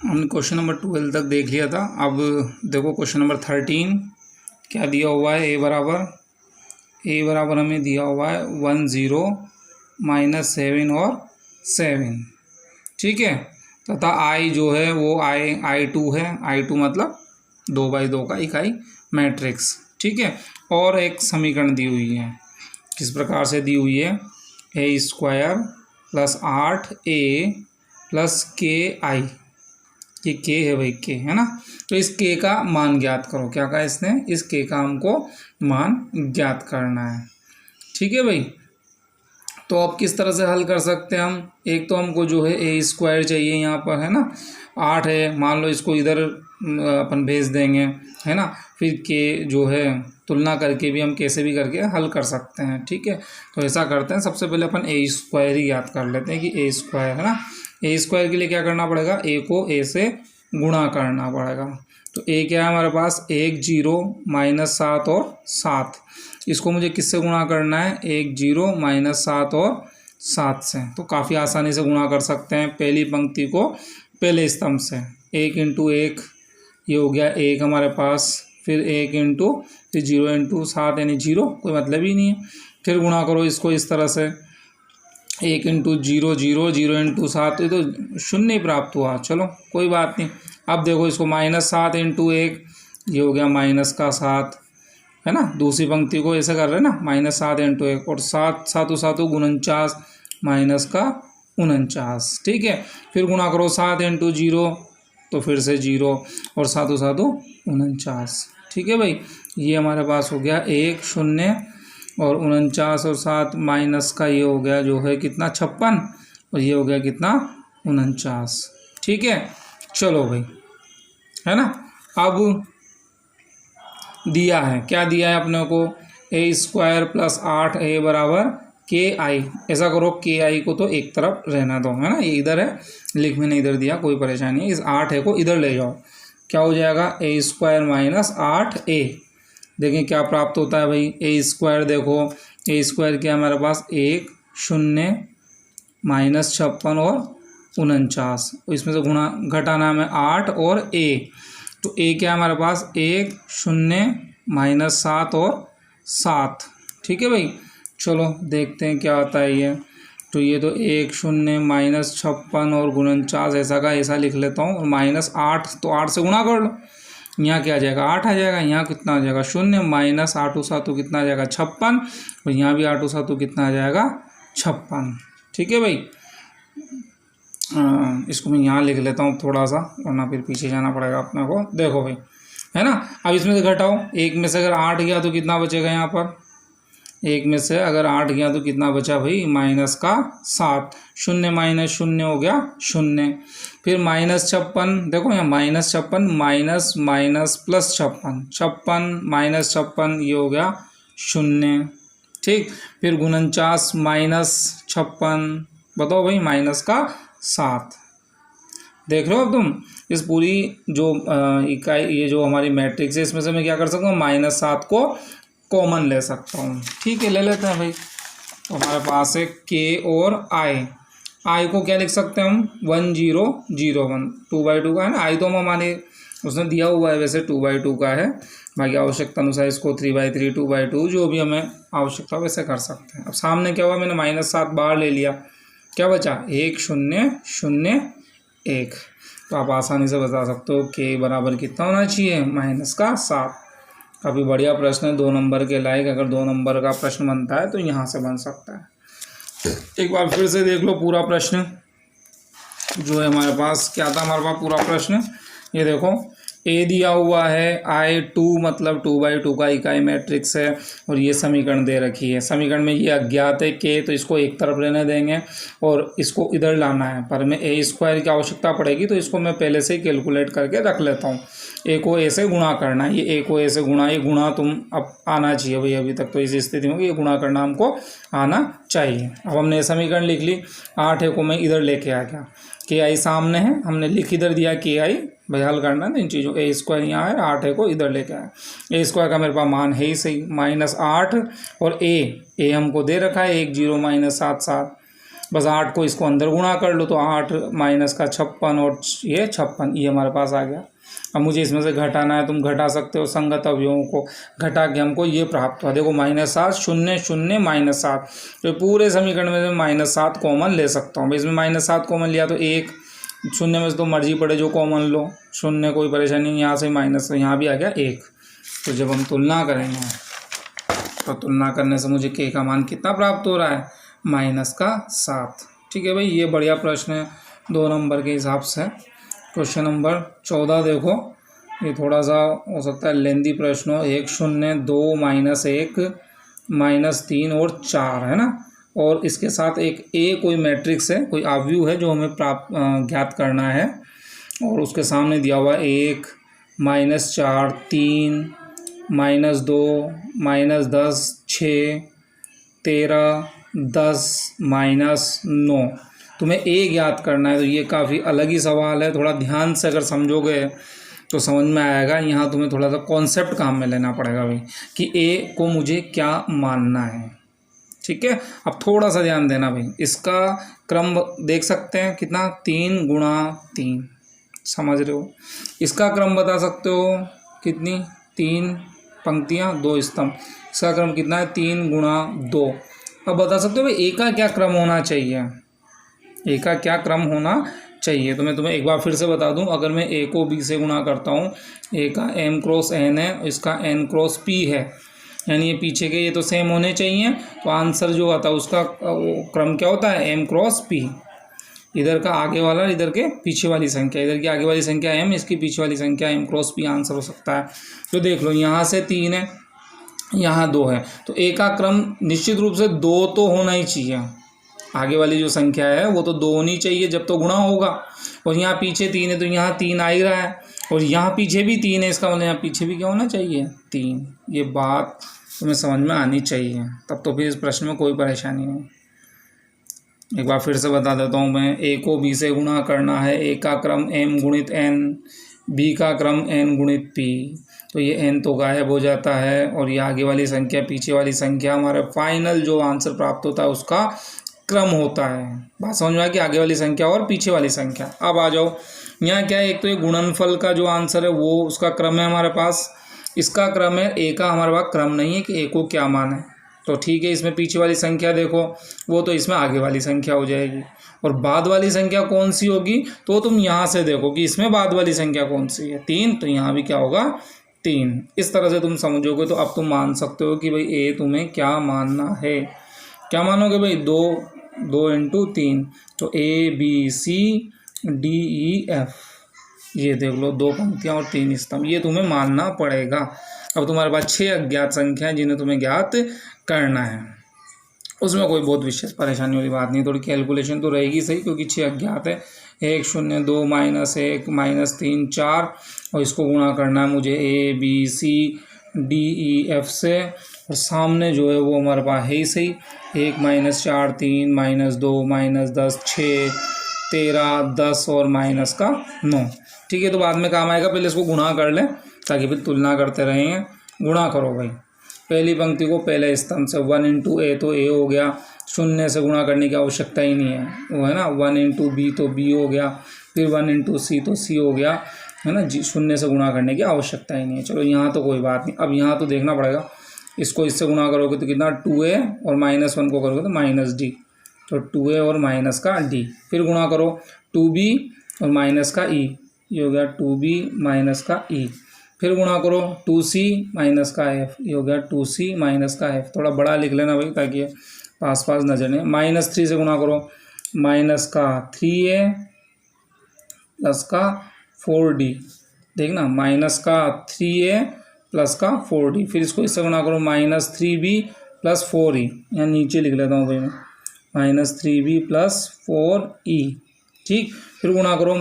हमने question number 12 तक देख लिया था। अब देखो क्वेश्चन नंबर 13 क्या दिया हुआ है। ए बराबर हमें दिया हुआ है 1 0 -7 और 7, ठीक है। तथा आई जो है वो I2 है। I2 मतलब 2/2 का इकाई मैट्रिक्स, ठीक है। और एक समीकरण दी हुई है, किस प्रकार से दी हुई है, A² + 8A + KI, ये के है भाई, के है ना। तो इस के का मान ज्ञात करो। क्या कहा इसने, इस के का हमको मान ज्ञात करना है, ठीक है भाई। तो अब किस तरह से हल कर सकते हैं हम, एक तो हमको जो है A² चाहिए यहाँ पर, है ना। 8 है, मान लो इसको इधर अपन भेज देंगे, है ना। फिर के जो है तुलना करके भी हम कैसे भी करके हल कर सकते हैं, ठीक है। तो ऐसा करते हैं, सबसे पहले अपन A² ही याद कर लेते हैं कि A² है ना। A² के लिए क्या करना पड़ेगा, ए को ए से गुणा करना पड़ेगा। तो ए क्या है हमारे पास, 1 0 -7 और 7। इसको मुझे किससे गुणा करना है, 1 0 -7 और 7 से। तो काफ़ी आसानी से गुणा कर सकते हैं। पहली पंक्ति को पहले स्तंभ से 1 × 1, ये हो गया 1 हमारे पास। फिर 1 × फिर 0 × 7 यानी 0, कोई मतलब ही नहीं है। फिर गुणा करो इसको इस तरह से, 1 × 0 0, 0 × 7, ये तो शून्य ही प्राप्त हुआ। चलो कोई बात नहीं। अब देखो इसको -7 × 1, ये हो गया -7, है ना। दूसरी पंक्ति को ऐसे कर रहे हैं ना, -7 × 1, और 7 7 7 49, -49, ठीक है। फिर गुणा करो 7 × 0, तो फिर से 0, और 7 7 49, ठीक है भाई। ये हमारे पास हो गया 1 0 और 49 और 7 माइनस का ये हो गया जो है कितना, 56, और ये हो गया कितना, 49, ठीक है। चलो भाई, है ना। अब दिया है, क्या दिया है अपने को, A² + 8A = KI। ऐसा करो, KI को तो एक तरफ रहना दो, है ना। ये इधर है, लिख मैंने इधर दिया, कोई परेशानी नहीं। इस 8A को इधर ले जाओ, क्या हो जाएगा, A² - 8A। देखें क्या प्राप्त होता है भाई, A² देखो, A² क्या हमारे पास, 1 0 -56 और 49, इसमें से गुणा घटाना हमें 8 और A। तो A क्या है हमारे पास, 1 0 -7 और 7, ठीक है भाई। चलो देखते हैं क्या आता है ये। तो ये तो 1 0 -56 और 49 ऐसा का ऐसा लिख लेता हूँ, और -8, तो 8 से गुणा कर लो। यहाँ क्या आ जाएगा, 8 आ जाएगा। यहाँ कितना आ जाएगा, 0 -8 7 कितना आ जाएगा, 56, और यहाँ भी 8 7 कितना आ जाएगा, 56, ठीक है भाई। इसको मैं यहाँ लिख लेता हूँ थोड़ा सा, वरना फिर पीछे जाना पड़ेगा अपने को। देखो भाई, है ना। अब इसमें से घटाओ, 1 में से अगर 8 गया तो कितना बचेगा, यहाँ पर 1 में से अगर 8 गया तो कितना बचा भाई, -7, 0 - 0 हो गया 0। फिर -56, देखो यहाँ -56 माइनस माइनस प्लस 56, 56 - 56 ये हो गया 0, ठीक। फिर 49 -56, बताओ भाई, -7। देख रहे हो अब तुम, इस पूरी जो इकाई, ये जो हमारी मैट्रिक्स है, इसमें से मैं क्या कर सकता हूँ, -7 को कॉमन ले सकता हूँ, ठीक है। ले लेते हैं भाई। तो हमारे पास है K और I को क्या लिख सकते हैं हम, 1 0 0 1, 2/2 का है ना। I तो हम हमारे उसने दिया हुआ है, वैसे 2/2 का है। बाकी आवश्यकता अनुसार इसको 3/3 2/2 जो भी हमें आवश्यकता वैसे कर सकते हैं। अब सामने क्या हुआ, मैंने -7 बाहर ले लिया, क्या बचा, 1 0 0 1। तो आप आसानी से बता सकते हो K बराबर कितना होना चाहिए, -7। काफ़ी बढ़िया प्रश्न है, 2 नंबर के लायक। अगर 2 नंबर का प्रश्न बनता है तो यहाँ से बन सकता है। एक बार फिर से देख लो पूरा प्रश्न जो है हमारे पास, क्या था हमारे पास पूरा प्रश्न, ये देखो। A दिया हुआ है, I2 मतलब 2/2 का इकाई मैट्रिक्स है, और ये समीकरण दे रखी है। समीकरण में ये अज्ञात है K, तो इसको एक तरफ रहने देंगे और इसको इधर लाना है। पर हमें A² की आवश्यकता पड़ेगी, तो इसको मैं पहले से ही कैलकुलेट करके रख लेता हूँ। A को A से गुणा करना है, ये A को A से गुणा, ये गुणा तुम अब आना चाहिए भाई। अभी तक तो इस स्थिति में ये गुणा करना हमको आना चाहिए। अब हमने ये समीकरण लिख ली, 8 को मैं इधर लेके आ गया, KI सामने है, हमने लिख इधर दिया KI, भाई हल करना है इन चीज़ों। A² यहाँ है, 8 को इधर लेके आया। A² का मेरे पास मान है ही सही, -8, और A हमको दे रखा है 1 0 -7 7, बस 8 को इसको अंदर गुणा कर लो तो 8 माइनस का 56 और ये 56, ये हमारे पास आ गया। अब मुझे इसमें से घटाना है, तुम घटा सकते हो संगत अवयवों को, घटा के हमको ये प्राप्त हुआ। देखो -7 0 0 -7, तो पूरे समीकरण में -7 कॉमन ले सकता हूँ। इसमें -7 कॉमन लिया तो 1 शून्य में से तो मर्जी पड़े जो कॉमन लो, शून्य कोई परेशानी नहीं, यहाँ से माइनस, तो यहाँ भी आ गया 1। तो जब हम तुलना करेंगे तो तुलना करने से मुझे k का मान कितना प्राप्त हो रहा है, -7। ठीक है भाई, ये बढ़िया प्रश्न है 2 नंबर के हिसाब से। क्वेश्चन नंबर 14 देखो, ये थोड़ा सा हो सकता है लेंदी प्रश्न हो। 1 0 2 -1 -3 और 4 है ना, और इसके साथ एक कोई मैट्रिक्स है, कोई आव्यूह है जो हमें ज्ञात करना है, और उसके सामने दिया हुआ 1 -4 3 -2 -10 6 13 10 -9, तुम्हें ज्ञात करना है। तो ये काफ़ी अलग ही सवाल है, थोड़ा ध्यान से अगर समझोगे तो समझ में आएगा। यहाँ तुम्हें थोड़ा सा कॉन्सेप्ट काम में लेना पड़ेगा भाई कि को मुझे क्या मानना है। ठीक है, अब थोड़ा सा ध्यान देना भाई, इसका क्रम देख सकते हैं कितना, 3 × 3, समझ रहे हो। इसका क्रम बता सकते हो कितनी, 3 पंक्तियाँ 2 स्तंभ, इसका क्रम कितना है, 3 × 2। अब बता सकते हो भाई का क्या क्रम होना चाहिए, का क्या क्रम होना चाहिए। तो मैं तुम्हें एक बार फिर से बता दूं, अगर मैं a को b से गुणा करता हूँ, a का m × n है, इसका n × p है, यानी ये पीछे के ये तो सेम होने चाहिए, तो आंसर जो आता है उसका क्रम क्या होता है, m × p। इधर का आगे वाला, इधर के पीछे वाली संख्या, इधर की आगे वाली संख्या m, इसकी पीछे वाली संख्या m × p आंसर हो सकता है। तो देख लो, यहाँ से 3 है, यहाँ 2 है, तो a का क्रम निश्चित रूप से 2 तो होना ही चाहिए। आगे वाली जो संख्या है वो तो 2 होनी चाहिए जब तो गुणा होगा, और यहाँ पीछे 3 है तो यहाँ 3 आ ही रहा है, और यहाँ पीछे भी 3 है, इसका मतलब यहाँ पीछे भी क्या होना चाहिए, 3। ये बात तुम्हें समझ में आनी चाहिए, तब तो फिर इस प्रश्न में कोई परेशानी नहीं। एक बार फिर से बता देता हूँ मैं, a को b से गुणा करना है, a का क्रम m × n, b का क्रम n × p, तो ये n तो गायब हो जाता है, और ये आगे वाली संख्या पीछे वाली संख्या, हमारा फाइनल जो आंसर प्राप्त होता है उसका क्रम होता है। बात समझ में आया कि आगे वाली संख्या और पीछे वाली संख्या। अब आ जाओ, यहाँ क्या है, एक तो ये गुणनफल का जो आंसर है वो उसका क्रम है हमारे पास, इसका क्रम है, a का हमारे पास क्रम नहीं है कि a को क्या मान है। तो ठीक है, इसमें पीछे वाली संख्या देखो, वो तो इसमें आगे वाली संख्या हो जाएगी, और बाद वाली संख्या कौन सी होगी, तो तुम यहाँ से देखो कि इसमें बाद वाली संख्या कौन सी है, 3, तो यहाँ भी क्या होगा, 3। इस तरह से तुम समझोगे तो अब तुम मान सकते हो कि भाई a तुम्हें क्या मानना है। क्या मानोगे भाई, 2 × 3, तो a b c d e f, ये देख लो 2 पंक्तियाँ और 3 स्तंभ, ये तुम्हें मानना पड़ेगा। अब तुम्हारे पास 6 अज्ञात संख्या हैं जिन्हें तुम्हें ज्ञात करना है, उसमें कोई बहुत विशेष परेशानी वाली बात नहीं, थोड़ी कैलकुलेशन तो रहेगी सही, क्योंकि 6 अज्ञात है, 1 0 2 -1 -3 4, और इसको गुणा करना है मुझे a b c d e f से, और सामने जो है वो हमारे पास है ही सही, 1 -4 3 -2 -10 6 13 10 और -9। ठीक है, तो बाद में काम आएगा, पहले इसको गुणा कर लें ताकि फिर तुलना करते रहेंगे। गुणा करो भाई, पहली पंक्ति को पहले स्तंभ से, 1 × a तो a हो गया, शून्य से गुणा करने की आवश्यकता ही नहीं है, वो है ना, 1 × b तो b हो गया, फिर 1 × c तो c हो गया, है ना जी, शून्य से गुणा करने की आवश्यकता ही नहीं है। चलो यहाँ तो कोई बात नहीं, अब यहाँ तो देखना पड़ेगा, इसको इससे गुणा करोगे तो कितना, 2a, और -1 को करोगे तो -d, तो 2a और माइनस का d, फिर गुणा करो 2b और माइनस का e, ये हो गया 2b माइनस का e, फिर गुणा करो 2c माइनस का f, ये हो गया 2c माइनस का f। थोड़ा बड़ा लिख लेना भाई ताकि पास पास नजर नहीं। -3 से गुणा करो, माइनस का 3a प्लस का 4d, देखना, माइनस का 3a प्लस का 4d, फिर इसको इससे गुणा करो, -3b प्लस 4e, यहाँ नीचे लिख लेता हूँ भाई मैं, -3b प्लस 4e, ठीक। फिर गुणा करो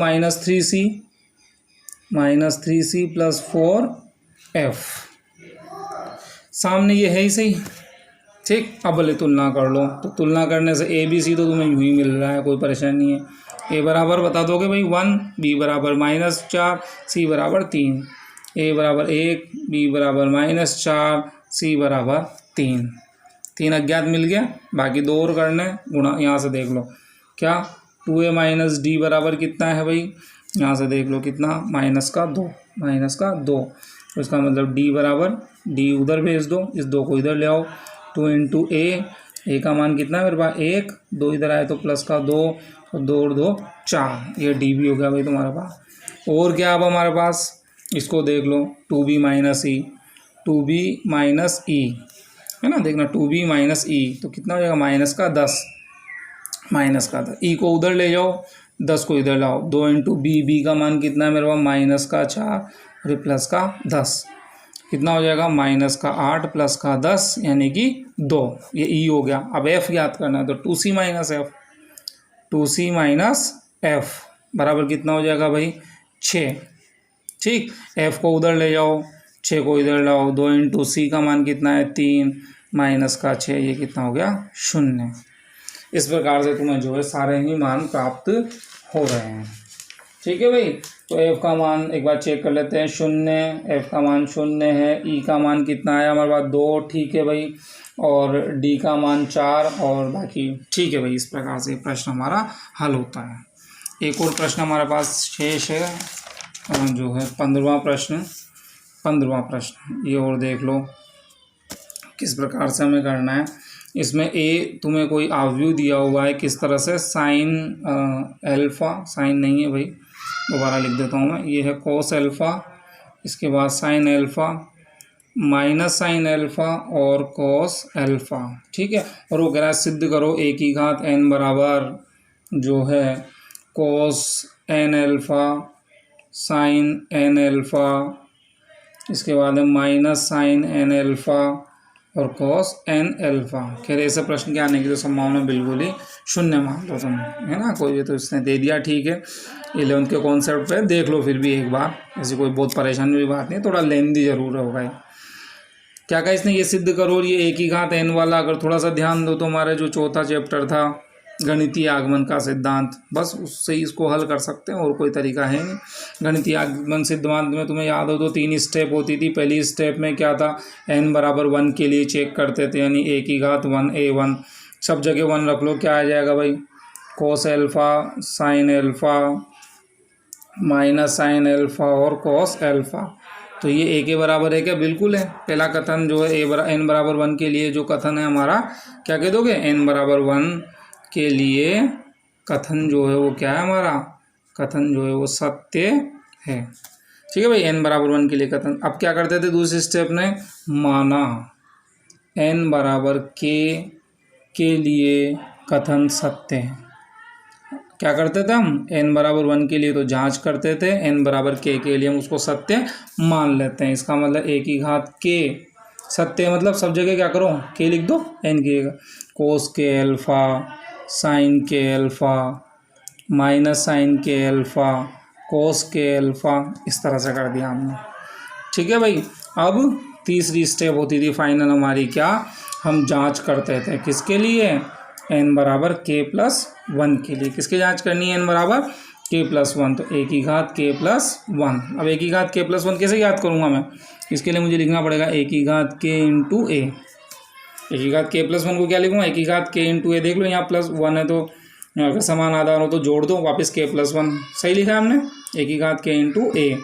-3c प्लस 4f, सामने ये है ही सही, ठीक। अब भले तुलना कर लो, तो तुलना करने से a b c तो तुम्हें यूँ ही मिल रहा है, कोई परेशानी नहीं है। a बराबर बता दोगे भाई 1, b बराबर -4, c बराबर 3, a बराबर 1, b बराबर -4, c बराबर 3। 3 अज्ञात मिल गया, बाकी 2 और करने, गुणा यहाँ से देख लो, क्या 2a माइनस डी बराबर कितना है भाई, यहाँ से देख लो कितना, -2 तो इसका मतलब d बराबर, d उधर भेज दो, इस 2 को इधर ले आओ, 2 इंटू ए का मान कितना है मेरे पास 1, 2 इधर आए तो प्लस का 2 और 2 और 2 4, ये d भी हो गया भाई तुम्हारे पास। और क्या अब हमारे पास, इसको देख लो 2b माइनस ई है ना, देखना 2b माइनस ई तो कितना हो जाएगा -10 ई को उधर ले जाओ, 10 को इधर लाओ, 2 इंटू बी का मान कितना है मेरे पास -4 और प्लस का 10, कितना हो जाएगा -8 प्लस का 10 यानी कि 2, ये ई हो गया। अब एफ याद करना है तो 2c माइनस एफ बराबर कितना हो जाएगा भाई 6, ठीक। एफ को उधर ले जाओ, 6 को इधर लाओ, 2 इंटू सी का मान कितना है 3 माइनस का 6, ये कितना हो गया 0। इस प्रकार से तुम्हें जो है सारे ही मान प्राप्त हो रहे हैं, ठीक है भाई। तो एफ का मान एक बार चेक कर लेते हैं, 0, एफ का मान 0 है, ई का मान कितना है हमारे पास 2, ठीक है भाई, और डी का मान 4 और बाकी, ठीक है भाई। इस प्रकार से प्रश्न हमारा हल होता है। एक और प्रश्न हमारे पास शेष है, जो है 15वां प्रश्न, ये और देख लो किस प्रकार से हमें करना है। इसमें ए तुम्हें कोई आव्यूह दिया हुआ है किस तरह से, साइन एल्फ़ा, साइन नहीं है भाई, दोबारा लिख देता हूँ मैं, ये है कोस एल्फ़ा, इसके बाद sign alpha, minus sine alpha और कोस एल्फ़ा, ठीक है। और वो कह रहा है सिद्ध करो ए की घात n बराबर जो है cos n alpha sine n alpha, इसके बाद है माइनस साइन n एल्फ़ा और कॉस n एल्फ़ा। खैर ऐसे प्रश्न के आने की तो संभावना बिल्कुल ही 0 मान लो तुम, है ना, कोई भी तो इसने दे दिया, ठीक है। 11th के कॉन्सेप्ट पे देख लो फिर भी एक बार, ऐसी कोई बहुत परेशानी की बात नहीं, थोड़ा लेंदी जरूर होगा। क्या कहा इसने, ये सिद्ध करो, ये ए की घात n वाला, अगर थोड़ा सा ध्यान दो तो हमारा जो चौथा चैप्टर था गणितीय आगमन का सिद्धांत, बस उससे ही इसको हल कर सकते हैं, और कोई तरीका है नहीं। गणितीय आगमन सिद्धांत में तुम्हें याद हो तो 3 स्टेप होती थी। पहली स्टेप में क्या था, n बराबर 1 के लिए चेक करते थे, यानी a की घात 1 a1, सब जगह 1 रख लो, क्या आ जाएगा भाई cos alpha sine alpha minus sine alpha और कोस एल्फ़ा। तो ये a के बराबर है क्या, बिल्कुल है। पहला कथन जो है n बराबर 1 के लिए जो कथन है हमारा, क्या कह दोगे, n बराबर 1 के लिए कथन जो है वो क्या है, हमारा कथन जो है वो सत्य है, ठीक है भाई, n बराबर 1 के लिए कथन। अब क्या करते थे दूसरे स्टेप में, माना n बराबर के लिए कथन सत्य है। क्या करते थे हम, n बराबर 1 के लिए तो जांच करते थे, n बराबर के लिए हम उसको सत्य मान लेते हैं। इसका मतलब a की घात k सत्य, मतलब सब जगह क्या करो k लिख दो, n की जगह कोस k alpha sign k alpha minus sine k alpha cos k alpha, इस तरह से कर दिया हमने, ठीक है भाई। अब तीसरी स्टेप होती थी फाइनल हमारी, क्या हम जांच करते थे किसके लिए, n बराबर k+1 के लिए। किसकी जांच करनी है, n बराबर k+1, तो a की घात k+1। अब a की घात k+1 कैसे याद करूँगा मैं, इसके लिए मुझे लिखना पड़ेगा a की घात k इंटू a। a की घात k+1 को क्या लिखूँगा, a की घात k इंटू a, देख लो यहाँ +1 है तो अगर समान आधार हो तो जोड़ दो, वापस k+1, सही लिखा है हमने, a की घात k इंटू a।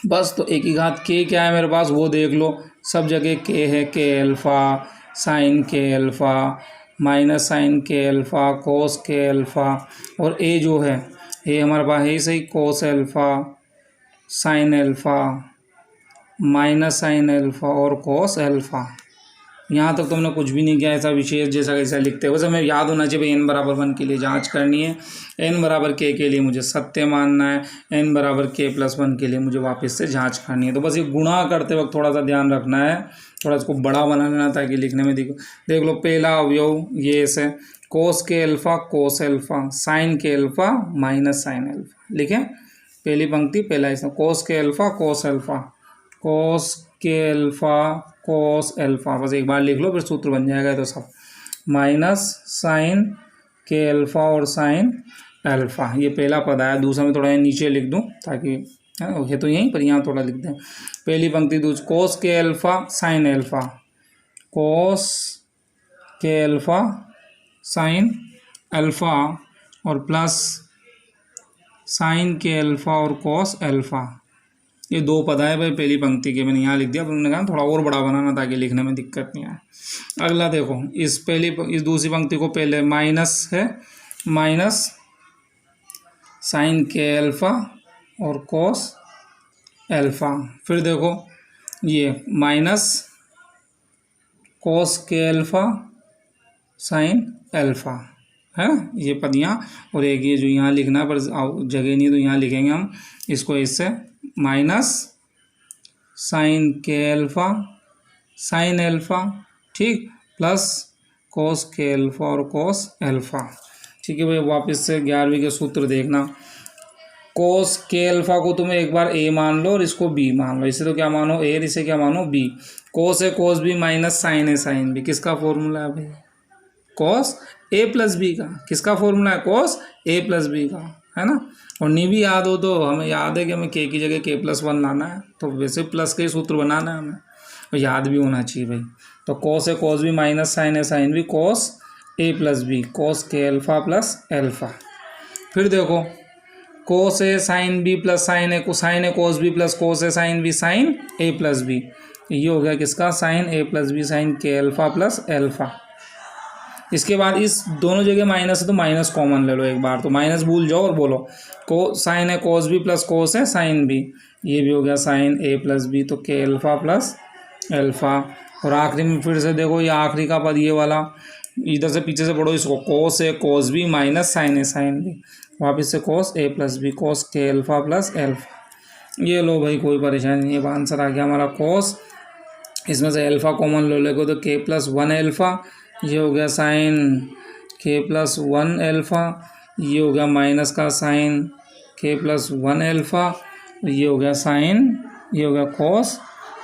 बस, तो a की घात k क्या है मेरे पास वो देख लो, सब जगह k है, k alpha sine k alpha minus sine k alpha cos k alpha, और a जो है ये हमारे पास है ही सही, cos alpha sine alpha minus sine alpha और कोस एल्फ़ा। यहाँ तक तुमने कुछ भी नहीं किया, ऐसा विशेष जैसा कैसा लिखते हैं, बस हमें याद होना चाहिए भाई n बराबर 1 के लिए जांच करनी है, n बराबर k के लिए मुझे सत्य मानना है, n बराबर k+1 के लिए मुझे वापस से जांच करनी है। तो बस ये गुणा करते वक्त थोड़ा सा ध्यान रखना है, थोड़ा इसको बड़ा बना लेना ताकि लिखने में देख लो। पहला अवयव ये ऐसे कोस के एल्फ़ा कोस alpha sign k alpha minus sine alpha, लिखें पहली पंक्ति पहला हिस्सा, कोस के एल्फ़ा कोस एल्फ़ा कोस के एल्फ़ा कोस एल्फ़ा, बस एक बार लिख लो फिर सूत्र बन जाएगा। तो सब माइनस साइन के एल्फ़ा और साइन एल्फ़ा, ये पहला पद आया। दूसरा में थोड़ा नीचे लिख दूं ताकि है तो यहीं पर, यहाँ थोड़ा लिख दें। पहली पंक्ति दूसरी, कोस k alpha sine alpha cos k alpha sine alpha और प्लस साइन के अल्फ़ा और कॉस अल्फ़ा। ये दो पद है भाई पहली पंक्ति के, मैंने यहाँ लिख दिया, पर उन्होंने कहा थोड़ा और बड़ा बनाना ताकि लिखने में दिक्कत नहीं आए। अगला देखो, इस दूसरी पंक्ति को पहले माइनस है, माइनस साइन के अल्फ़ा और कॉस अल्फ़ा। फिर देखो ये माइनस कॉस के अल्फ़ा साइन अल्फ़ा है ये पद यहाँ, और एक ये जो यहाँ लिखना है पर जगह नहीं तो यहाँ लिखेंगे हम इसको, इससे माइनस साइन के अल्फ़ा साइन अल्फ़ा, ठीक, प्लस कॉस के अल्फ़ा और कॉस अल्फ़ा। ठीक है भाई, वापस से 11वीं के सूत्र देखना। कॉस के अल्फ़ा को तुम एक बार ए मान लो और इसको बी मान लो। इसे तो क्या मानो ए और इसे क्या मानो बी। कॉस है कॉस बी माइनस साइन है साइन बी। किसका फॉर्मूला है भाई? कॉस ए प्लस बी का। किसका फॉर्मूला है? कॉस ए प्लस बी का, है ना। और नहीं भी याद हो तो हमें याद है कि हमें के की जगह के प्लस वन लाना है, तो वैसे प्लस के सूत्र बनाना है हमें, तो याद भी होना चाहिए भाई। तो कॉस है कॉस बी माइनस साइन है sine B, cos A plus B, cos के अल्फ़ा प्लस अल्फ़ा। फिर देखो कोस ए साइन बी प्लस साइन है कोस बी प्लस कोस ए साइन बी साइन ए प्लस बी। ये हो गया किसका? साइन ए प्लस बी साइन के अल्फ़ा प्लस अल्फ़ा। इसके बाद इस दोनों जगह माइनस है तो माइनस कॉमन ले लो एक बार, तो माइनस भूल जाओ और बोलो को साइन है कोस बी प्लस कोस है साइन बी। ये भी हो गया साइन ए प्लस बी, तो के अल्फ़ा प्लस अल्फ़ा। और आखिरी में फिर से देखो ये आखिरी का पद ये वाला, इधर से पीछे से पढ़ो इसको, कोस ए कोस बी माइनस साइन ए साइन बी, वापस से कोस ए प्लस बी, कोस के अल्फ़ा प्लस अल्फ़ा। ये लो भाई, कोई परेशानी नहीं है, आंसर आ गया हमारा कोस। इसमें से अल्फ़ा कॉमन लो लेगो तो के प्लस वन अल्फ़ा। ये हो गया साइन के प्लस वन अल्फ़ा। ये हो गया माइनस का साइन के प्लस वन अल्फ़ा। ये हो गया साइन, ये हो गया कोस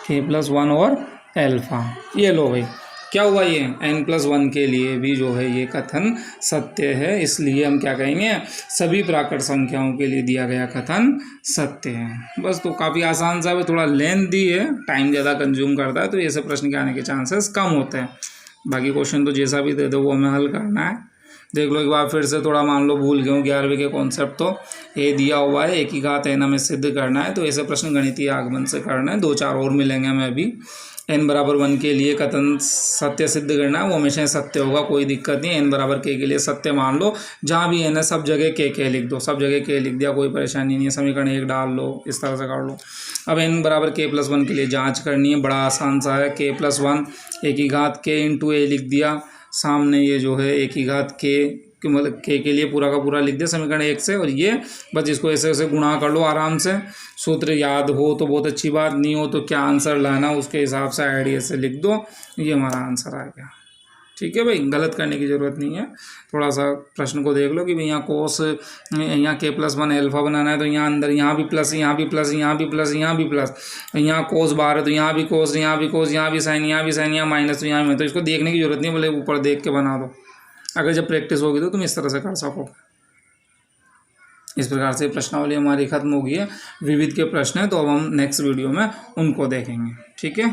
के प्लस वन और अल्फ़ा। ये लो भाई, क्या हुआ? ये n+1 के लिए भी जो है ये कथन सत्य है, इसलिए हम क्या कहेंगे? सभी प्राकृत संख्याओं के लिए दिया गया कथन सत्य है। बस, तो काफ़ी आसान सा है, थोड़ा लेंथी है, टाइम ज़्यादा कंज्यूम करता है, तो ऐसे प्रश्न के आने के चांसेस कम होते हैं। बाकी क्वेश्चन तो जैसा भी दे दो वो हमें हल करना है। देख लो एक बार फिर से, थोड़ा मान लो भूल गए हो 11वीं के कॉन्सेप्ट, तो ए दिया हुआ है, एक ही घात n हमें सिद्ध करना है, तो ऐसे प्रश्न गणितीय आगमन से करना है। 2-4 और मिलेंगे हमें अभी। n=1 के लिए कथन सत्य सिद्ध करना है, वो हमेशा सत्य होगा, कोई दिक्कत नहीं। n=k के लिए सत्य मान लो, जहाँ भी n है सब जगह k लिख दो, सब जगह k लिख दिया, कोई परेशानी नहीं है। समीकरण 1 डाल लो, इस तरह से कर लो। अब n=k+1 के लिए जांच करनी है, बड़ा आसान सा है। k+1 एक ही घात k इंटू ए लिख दिया, सामने ये जो है एक ही घात k मतलब के लिए पूरा का पूरा लिख दिया समीकरण 1 से, और ये बस इसको ऐसे ऐसे गुणा कर लो आराम से। सूत्र याद हो तो बहुत अच्छी बात, नहीं हो तो क्या आंसर लाना उसके हिसाब से आइडिया से लिख दो। ये हमारा आंसर आ गया। ठीक है भाई, गलत करने की ज़रूरत नहीं है। थोड़ा सा प्रश्न को देख लो कि भाई यहाँ कोस, यहाँ k+1 अल्फ़ा बनाना है, तो यहाँ अंदर यहाँ भी प्लस, यहाँ भी प्लस, यहाँ भी प्लस, यहाँ भी प्लस, यहाँ कोस बार है तो यहाँ भी कोस, यहाँ भी कोस, यहाँ भी साइन, यहाँ भी साइन, यहाँ माइनस, तो यहाँ में, तो इसको देखने की जरूरत नहीं, बोले ऊपर देख के बना दो। अगर जब प्रैक्टिस होगी तो तुम इस तरह से कर सको। इस प्रकार से प्रश्नावली हमारी खत्म हो गई है। विविध के प्रश्न है तो अब हम नेक्स्ट वीडियो में उनको देखेंगे। ठीक है।